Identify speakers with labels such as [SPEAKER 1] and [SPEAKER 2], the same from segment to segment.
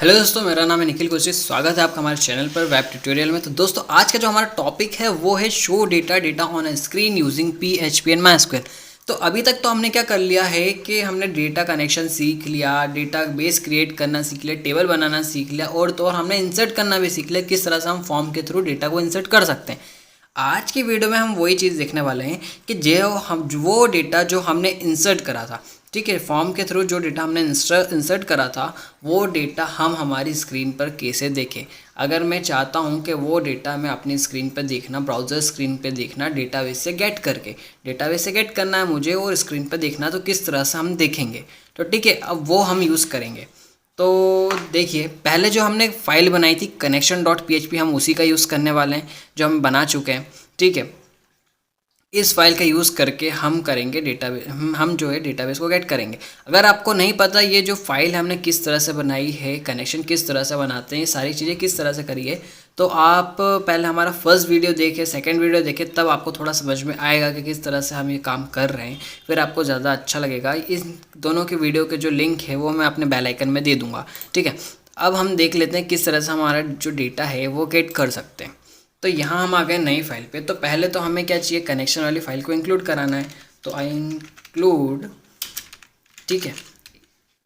[SPEAKER 1] Hello दोस्तों, मेरा नाम है निखिल कोशी। स्वागत है आपका हमारे चैनल पर वेब ट्यूटोरियल में। तो दोस्तों, आज का जो हमारा टॉपिक है वो है show data on a screen using PHP and MySQL। तो अभी तक तो हमने क्या कर लिया है कि हमने डेटा कनेक्शन सीख लिया, डेटा बेस क्रिएट करना सीख लिया, टेबल बनाना सीख लिया, और तो और हमने इंसर्ट करना भी सीख लिया, किस तरह से हम फॉर्म के थ्रू डेटा को इंसर्ट कर सकते हैं। आज की वीडियो में हम वही चीज़ देखने वाले हैं कि वो डेटा जो हमने इंसर्ट करा था, ठीक है, फॉर्म के थ्रू जो डेटा हमने इंसर्ट करा था, वो डेटा हम हमारी स्क्रीन पर कैसे देखें। अगर मैं चाहता हूं कि वो डेटा मैं अपनी स्क्रीन पर देखना, ब्राउज़र स्क्रीन पे देखना, डेटाबेस से गेट करके, डेटाबेस से गेट करना है मुझे और स्क्रीन पर देखना, तो किस तरह से हम देखेंगे। तो ठीक है, अब वो हम यूज़ करेंगे। तो देखिए, पहले जो हमने फाइल बनाई थी connection.php, हम उसी का यूज़ करने वाले हैं जो हम बना चुके हैं। ठीक है, इस फाइल का यूज़ करके हम करेंगे डेटाबेस, हम जो है डेटाबेस को गेट करेंगे। अगर आपको नहीं पता ये जो फाइल हमने किस तरह से बनाई है, कनेक्शन किस तरह से बनाते हैं, सारी चीज़ें किस तरह से करी है, तो आप पहले हमारा फर्स्ट वीडियो देखें, सेकंड वीडियो देखें, तब आपको थोड़ा समझ में आएगा कि किस तरह से हम ये काम कर रहे हैं। फिर आपको ज़्यादा अच्छा लगेगा। इन दोनों के वीडियो के जो लिंक है वो मैं अपने बेल आइकन में दे दूँगा। ठीक है, अब हम देख लेते हैं किस तरह से हमारा जो डेटा है वो गेट कर सकते हैं। तो यहाँ हम आ गए नई फाइल पे। तो पहले तो हमें क्या चाहिए, कनेक्शन वाली फाइल को इंक्लूड कराना है। तो आई इंक्लूड, ठीक है,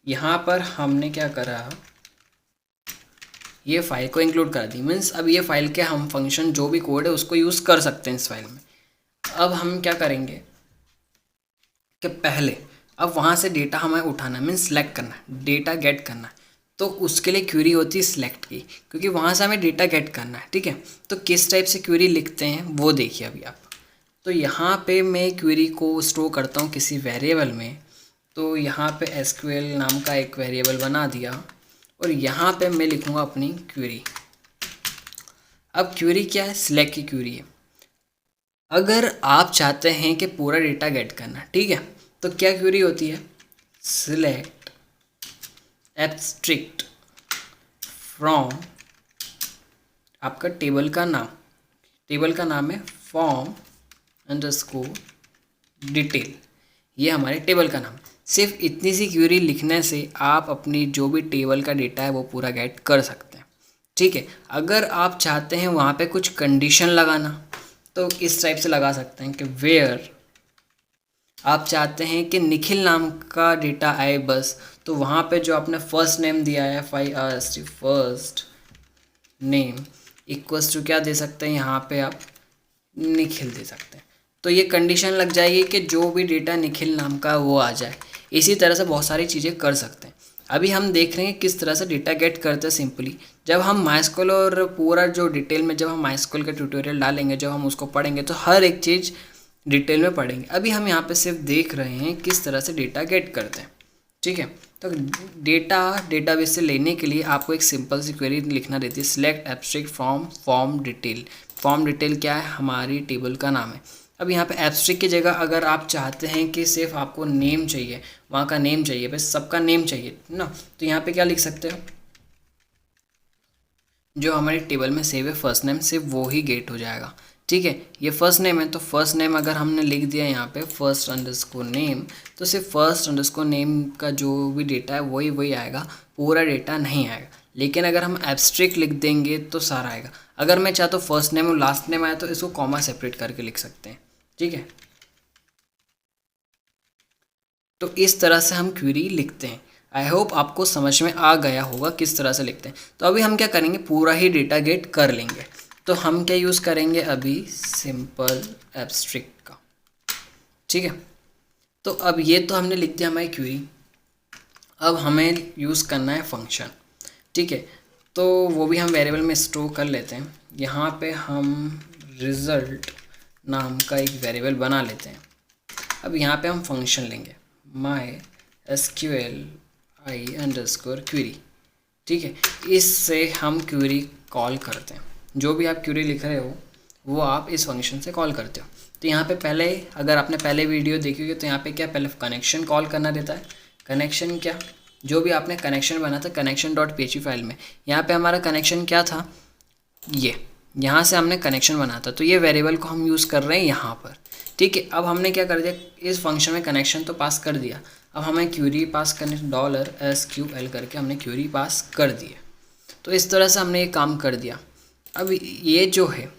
[SPEAKER 1] यहाँ पर हमने क्या करा, ये फाइल को इंक्लूड करा दी। मीन्स अब ये फाइल के हम फंक्शन जो भी कोड है उसको यूज़ कर सकते हैं इस फाइल में। अब हम क्या करेंगे कि पहले अब वहाँ से डेटा हमें उठाना, मीन्स सेलेक्ट करना, डेटा गेट करना है। तो उसके लिए क्वेरी होती है सिलेक्ट की, क्योंकि वहाँ से हमें डेटा गेट करना है। ठीक है, तो किस टाइप से क्वेरी लिखते हैं वो देखिए अभी आप। तो यहाँ पे मैं क्वेरी को स्टोर करता हूँ किसी वेरिएबल में। तो यहाँ पे SQL नाम का एक वेरिएबल बना दिया और यहाँ पे मैं लिखूँगा अपनी क्वेरी। अब क्वेरी क्या है, सिलेक्ट की क्वेरी है। अगर आप चाहते हैं कि पूरा डेटा गेट करना, ठीक है, तो क्या क्वेरी होती है, सिलेक्ट एब्स्ट्रैक्ट फ्रॉम आपका टेबल का नाम, टेबल का नाम है फॉर्म अंडरस्कोर डिटेल, ये हमारे टेबल का नाम है। सिर्फ इतनी सी क्वेरी लिखने से आप अपनी जो भी टेबल का डेटा है वो पूरा गेट कर सकते हैं। ठीक है, अगर आप चाहते हैं वहाँ पे कुछ कंडीशन लगाना, तो इस टाइप से लगा सकते हैं कि वेयर आप चाहते हैं कि निखिल नाम का डेटा आए बस, तो वहाँ पे जो आपने फर्स्ट नेम दिया है फर्स्ट नेम इक्वल्स टू क्या दे सकते हैं, यहाँ पे आप निखिल दे सकते हैं। तो ये कंडीशन लग जाएगी कि जो भी डेटा निखिल नाम का वो आ जाए। इसी तरह से बहुत सारी चीज़ें कर सकते हैं। अभी हम देख रहे हैं किस तरह से डेटा गेट करते हैं सिंपली। जब हम MySQL और पूरा जो डिटेल में जब हम MySQL का ट्यूटोरियल डालेंगे, जब हम उसको पढ़ेंगे, तो हर एक चीज़ डिटेल में पढ़ेंगे। अभी हम यहाँ पे सिर्फ देख रहे हैं किस तरह से डेटा गेट करते हैं। ठीक है, तो डेटाबेस से लेने के लिए आपको एक सिंपल सी क्वेरी लिखना रहती है, select abstract from form detail. Form detail क्या है, हमारी टेबल का नाम है। अब यहाँ पे एब्स्ट्रैक्ट की जगह अगर आप चाहते हैं कि सिर्फ आपको नेम चाहिए, वहाँ का नेम चाहिए, बस सबका नेम चाहिए ना, तो यहाँ पे क्या लिख सकते हो, जो हमारी टेबल में सेव है फर्स्ट नेम, सिर्फ वो ही गेट हो जाएगा। ठीक है, ये फर्स्ट नेम है, तो फर्स्ट नेम अगर हमने लिख दिया यहाँ पे फर्स्ट अंडरस्कोर नेम, तो सिर्फ फर्स्ट अंडरस्कोर नेम का जो भी डेटा है वही आएगा, पूरा डेटा नहीं आएगा। लेकिन अगर हम एब्स्ट्रैक्ट लिख देंगे तो सारा आएगा। अगर मैं चाहता हूँ फर्स्ट नेम और लास्ट नेम आया, तो इसको कॉमा सेपरेट करके लिख सकते हैं। ठीक है, तो इस तरह से हम क्वेरी लिखते हैं। आई होप आपको समझ में आ गया होगा किस तरह से लिखते हैं। तो अभी हम क्या करेंगे, पूरा ही डेटा गेट कर लेंगे। तो हम क्या यूज़ करेंगे अभी, सिंपल एब्स्ट्रैक्ट का। ठीक है, तो अब ये तो हमने लिख दिया हमारी क्वेरी। अब हमें यूज़ करना है फंक्शन। ठीक है, तो वो भी हम वेरिएबल में स्टोर कर लेते हैं। यहाँ पे हम रिज़ल्ट नाम का एक वेरिएबल बना लेते हैं। अब यहाँ पे हम फंक्शन लेंगे MySQL i_query। ठीक है, इससे हम क्वेरी कॉल करते हैं। जो भी आप क्वेरी लिख रहे हो वो आप इस फंक्शन से कॉल करते हो। तो यहाँ पे पहले, अगर आपने पहले वीडियो देखी होगी, तो यहाँ पे क्या, पहले कनेक्शन कॉल करना रहता है। कनेक्शन क्या, जो भी आपने कनेक्शन बना था connection.php फाइल में, यहाँ पे हमारा कनेक्शन क्या था, ये यहाँ से हमने कनेक्शन बना था, तो ये वेरिएबल को हम यूज़ कर रहे हैं यहाँ पर। ठीक है, अब हमने क्या कर दिया, इस फंक्शन में कनेक्शन तो पास कर दिया। अब हमें क्वेरी पास करने $SQL करके हमने क्वेरी पास कर दी है। तो इस तरह से हमने ये काम कर दिया। अब ये जो है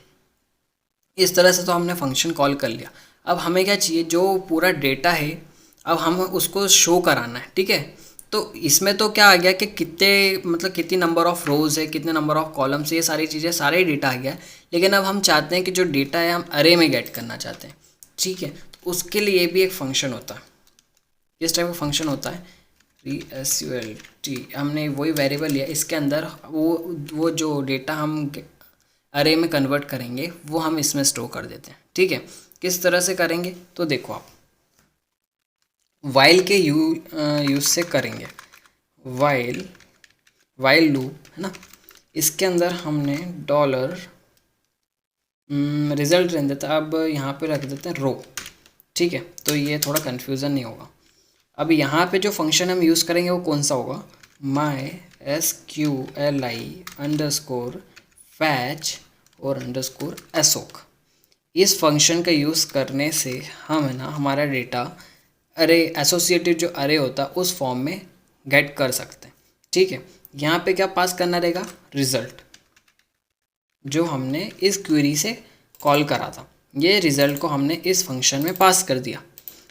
[SPEAKER 1] इस तरह से तो हमने फंक्शन कॉल कर लिया। अब हमें क्या चाहिए, जो पूरा डेटा है अब हम उसको शो कराना है, ठीक है। तो इसमें तो क्या आ गया कि कितने मतलब कितनी नंबर ऑफ़ रोज़ है, कितने नंबर ऑफ़ कॉलम्स है, ये सारी चीज़ें सारे डेटा आ गया है। लेकिन अब हम चाहते हैं कि जो डेटा है हम अरे में गेट करना चाहते हैं, ठीक है। तो उसके लिए भी एक फ़ंक्शन होता है, किस टाइप का फंक्शन होता है, result। हमने वही वेरिएबल लिया, इसके अंदर वो जो डेटा हम अरे में कन्वर्ट करेंगे वो हम इसमें स्टोर कर देते हैं, ठीक है। किस तरह से करेंगे तो देखो आप वाइल के यूज से करेंगे। वाइल लूप है ना, इसके अंदर हमने डॉलर रिजल्ट रहने देता, अब यहाँ पे रख देते हैं रो, ठीक है। तो ये थोड़ा कन्फ्यूज़न नहीं होगा। अब यहाँ पे जो फंक्शन हम यूज़ करेंगे वो कौन सा होगा, mysqli_fetch और _assoc। इस फंक्शन का यूज़ करने से हम है ना हमारा डेटा अरे एसोसिएटिव जो अरे होता है उस फॉर्म में गेट कर सकते हैं, ठीक है। यहाँ पे क्या पास करना रहेगा, रिज़ल्ट, जो हमने इस क्वेरी से कॉल करा था, ये रिज़ल्ट को हमने इस फंक्शन में पास कर दिया।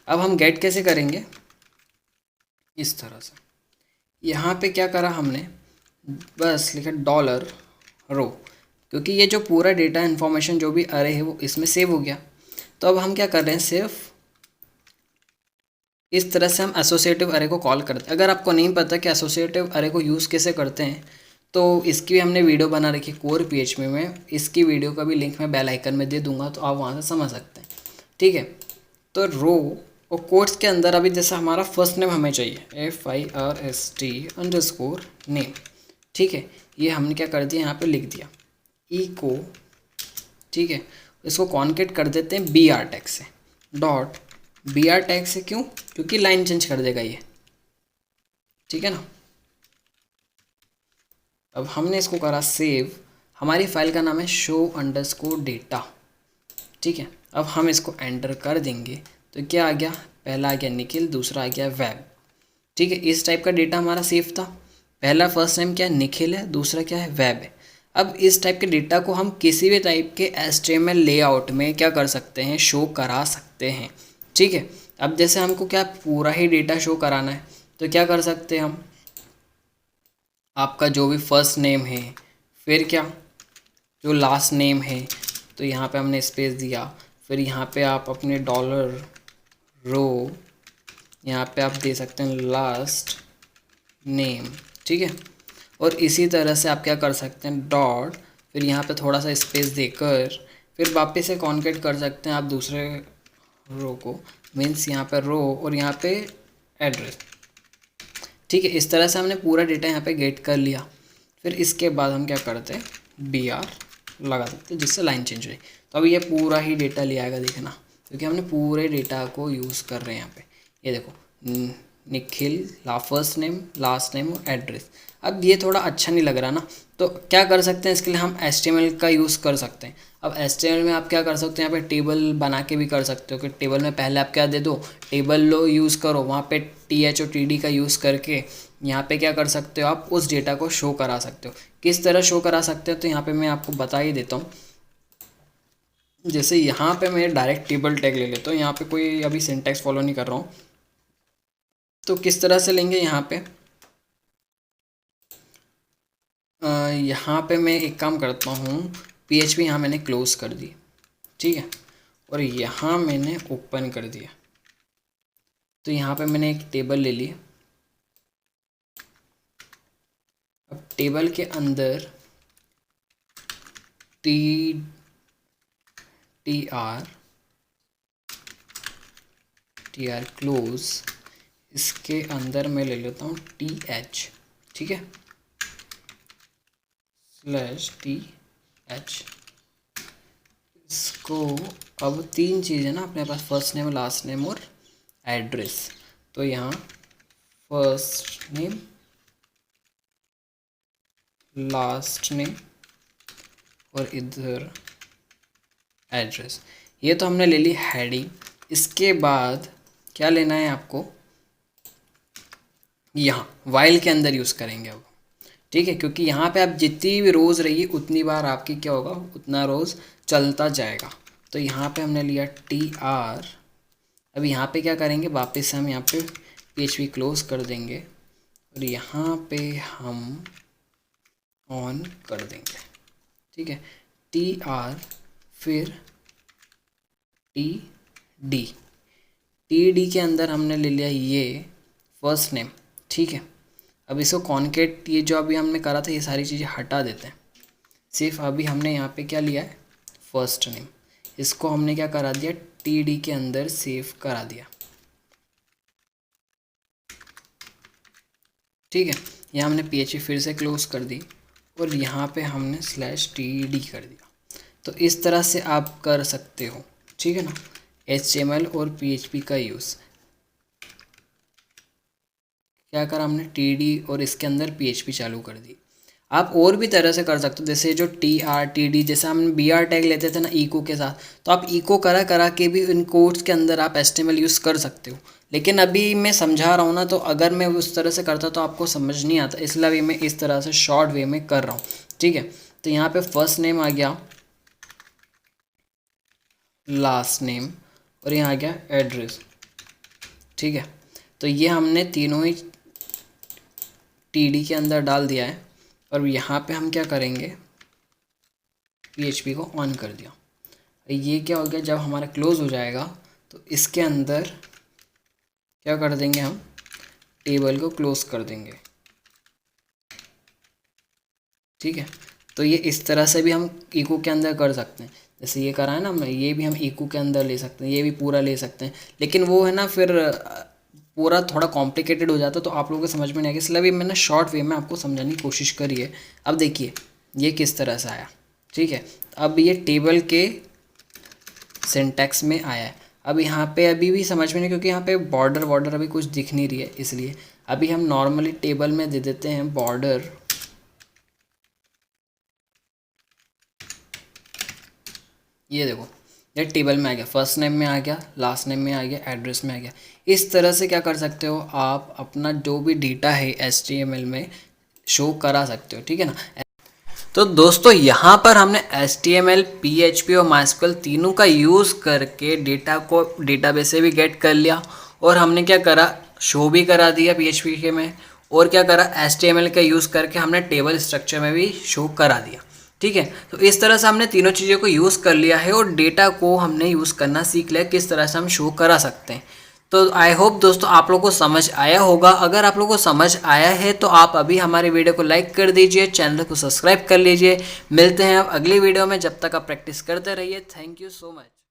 [SPEAKER 1] अब हम गेट कैसे करेंगे, इस तरह से यहाँ पे क्या करा हमने, बस लिखा डॉलर रो, क्योंकि ये जो पूरा डेटा इन्फॉर्मेशन जो भी अरे है वो इसमें सेव हो गया। तो अब हम क्या कर रहे हैं, सिर्फ इस तरह से हम एसोसिएटिव अरे को कॉल करते हैं। अगर आपको नहीं पता कि एसोसिएटिव अरे को यूज़ कैसे करते हैं तो इसकी भी हमने वीडियो बना रखी है कोर PHP में, इसकी वीडियो का भी लिंक मैं बेल आइकन में दे दूंगा, तो आप वहाँ से समझ सकते हैं, ठीक है। तो रो और कोट्स के अंदर अभी जैसा हमारा फर्स्ट नेम हमें चाहिए FIRST_name, ठीक है। ये हमने क्या कर दिया, यहाँ पे लिख दिया इको, ठीक है। इसको कॉन्केट कर देते हैं BR टैग से, डॉट BR टैग से, क्यों, क्योंकि लाइन चेंज कर देगा ये, ठीक है ना। अब हमने इसको करा सेव, हमारी फाइल का नाम है show_data, ठीक है। अब हम इसको एंटर कर देंगे तो क्या आ गया, पहला आ गया निखिल, दूसरा आ गया वेब, ठीक है। इस टाइप का डेटा हमारा सेव था, पहला फर्स्ट नेम क्या है निखिल है, दूसरा क्या है वेब है। अब इस टाइप के डेटा को हम किसी भी टाइप के HTML लेआउट में क्या कर सकते हैं, शो करा सकते हैं, ठीक है। अब जैसे हमको क्या पूरा ही डेटा शो कराना है तो क्या कर सकते हैं हम, आपका जो भी फर्स्ट नेम है, फिर क्या जो लास्ट नेम है, तो यहाँ पे हमने स्पेस दिया, फिर यहाँ पे आप अपने डॉलर रो, यहाँ पे आप दे सकते हैं लास्ट नेम, ठीक है। और इसी तरह से आप क्या कर सकते हैं, डॉट, फिर यहाँ पे थोड़ा सा स्पेस देकर फिर वापस से कॉन्केट कर सकते हैं आप दूसरे रो को, मीन्स यहाँ पे रो और यहाँ पे एड्रेस, ठीक है। इस तरह से हमने पूरा डेटा यहाँ पे गेट कर लिया। फिर इसके बाद हम क्या करते हैं, BR लगा देते हैं जिससे लाइन चेंज हो जाए। तो अब ये पूरा ही डेटा ले आएगा, देखना, क्योंकि हमने पूरे डेटा को यूज़ कर रहे हैं यहाँ पे। ये देखो Nikhil, first name, last name और एड्रेस। अब ये थोड़ा अच्छा नहीं लग रहा ना, तो क्या कर सकते हैं, इसके लिए हम HTML का यूज़ कर सकते हैं। अब HTML में आप क्या कर सकते हैं, यहाँ पे टेबल बना के भी कर सकते हो कि टेबल में पहले आप क्या दे दो, टेबल लो यूज़ करो, वहाँ पे TH और TD का यूज़ करके यहाँ पे क्या कर सकते हो, आप उस डेटा को शो करा सकते हो। किस तरह शो करा सकते हो, तो यहाँ पे मैं आपको बता ही देता हूँ। जैसे यहाँ पे मैं डायरेक्ट टेबल टैग ले लेता हूँ, यहाँ पे कोई अभी सिंटैक्स फॉलो नहीं कर रहा हूँ, तो किस तरह से लेंगे, यहाँ पे मैं एक काम करता हूँ, PHP यहाँ मैंने क्लोज़ कर दी, ठीक है, और यहाँ मैंने ओपन कर दिया। तो यहाँ पे मैंने एक टेबल ले ली। अब टेबल के अंदर TR क्लोज, इसके अंदर मैं ले लेता हूँ TH, ठीक है, /TH। इसको अब 3 चीज़ है ना अपने पास, फर्स्ट नेम, लास्ट नेम और एड्रेस। तो यहाँ फर्स्ट नेम, लास्ट नेम और इधर एड्रेस, ये तो हमने ले ली हेडिंग। इसके बाद क्या लेना है आपको, यहाँ वाइल के अंदर यूज़ करेंगे अब, ठीक है, क्योंकि यहाँ पे आप जितनी भी रोज़ रही उतनी बार आपकी क्या होगा, उतना रोज़ चलता जाएगा। तो यहाँ पे हमने लिया TR। अब यहाँ पे क्या करेंगे, वापस से हम यहाँ पे PHP क्लोज कर देंगे और यहाँ पे हम ऑन कर देंगे। ठीक है, TR फिर TD। TD के अंदर हमने ले लिया ये फर्स्ट नेम। ठीक है, अब इसको कॉन्केट, ये जो अभी हमने करा था ये सारी चीज़ें हटा देते हैं। सिर्फ अभी हमने यहाँ पे क्या लिया है, फर्स्ट नेम। इसको हमने क्या करा दिया, TD के अंदर सेव करा दिया। ठीक है, यहाँ हमने PHP फिर से क्लोज कर दी और यहाँ पे हमने /TD कर दिया। तो इस तरह से आप कर सकते हो। ठीक है ना, HTML और PHP का यूज़ क्या करा हमने, TD और इसके अंदर PHP चालू कर दी। आप और भी तरह से कर सकते हो, जैसे जो TR TD, जैसे हम BR टैग लेते थे ना इको के साथ, तो आप इको करा के भी इन कोड्स के अंदर आप HTML यूज़ कर सकते हो। लेकिन अभी मैं समझा रहा हूँ ना, तो अगर मैं उस तरह से करता तो आपको समझ नहीं आता, इसलिए अभी मैं इस तरह से शॉर्ट वे में कर रहा हूँ। ठीक है, तो यहाँ पे फर्स्ट नेम आ गया, लास्ट नेम और यहाँ आ गया एड्रेस। ठीक है, तो ये हमने तीनों ही TD के अंदर डाल दिया है और यहाँ पे हम क्या करेंगे, PHP को ऑन कर दिया। ये क्या हो गया, जब हमारा क्लोज हो जाएगा तो इसके अंदर क्या कर देंगे, हम टेबल को क्लोज कर देंगे। ठीक है, तो ये इस तरह से भी हम इको के अंदर कर सकते हैं, जैसे ये करा है ना हमने, ये भी हम इको के अंदर ले सकते हैं, ये भी पूरा ले सकते हैं। लेकिन वो है ना फिर पूरा थोड़ा कॉम्प्लिकेटेड हो जाता है, तो आप लोगों को समझ में नहीं आएगा, इसलिए भी मैंने शॉर्ट वे में आपको समझाने की कोशिश करी है। अब देखिए ये किस तरह से आया। ठीक है, अब ये टेबल के सिंटैक्स में आया है। अब यहाँ पे अभी भी समझ में नहीं, क्योंकि यहाँ पे बॉर्डर अभी कुछ दिख नहीं रही है, इसलिए अभी हम नॉर्मली टेबल में दे देते हैं बॉर्डर। ये देखो, ये टेबल में आ गया, फर्स्ट नेम में आ गया, लास्ट नेम में आ गया, एड्रेस में आ गया। इस तरह से क्या कर सकते हो, आप अपना जो भी डेटा है HTML में शो करा सकते हो। ठीक है ना। तो दोस्तों यहाँ पर हमने HTML, PHP और MySQL तीनों का यूज़ करके डेटा को डेटाबेस से भी गेट कर लिया और हमने क्या करा, शो भी करा दिया PHP के में, और क्या करा, HTML का यूज़ करके हमने टेबल स्ट्रक्चर में भी शो करा दिया। ठीक है, तो इस तरह से हमने तीनों चीज़ों को यूज़ कर लिया है और डेटा को हमने यूज़ करना सीख लिया, किस तरह से हम शो करा सकते हैं। तो आई होप दोस्तों आप लोगों को समझ आया होगा। अगर आप लोगों को समझ आया है तो आप अभी हमारे वीडियो को लाइक कर दीजिए, चैनल को सब्सक्राइब कर लीजिए। मिलते हैं अब अगली वीडियो में, जब तक आप प्रैक्टिस करते रहिए। Thank you so much.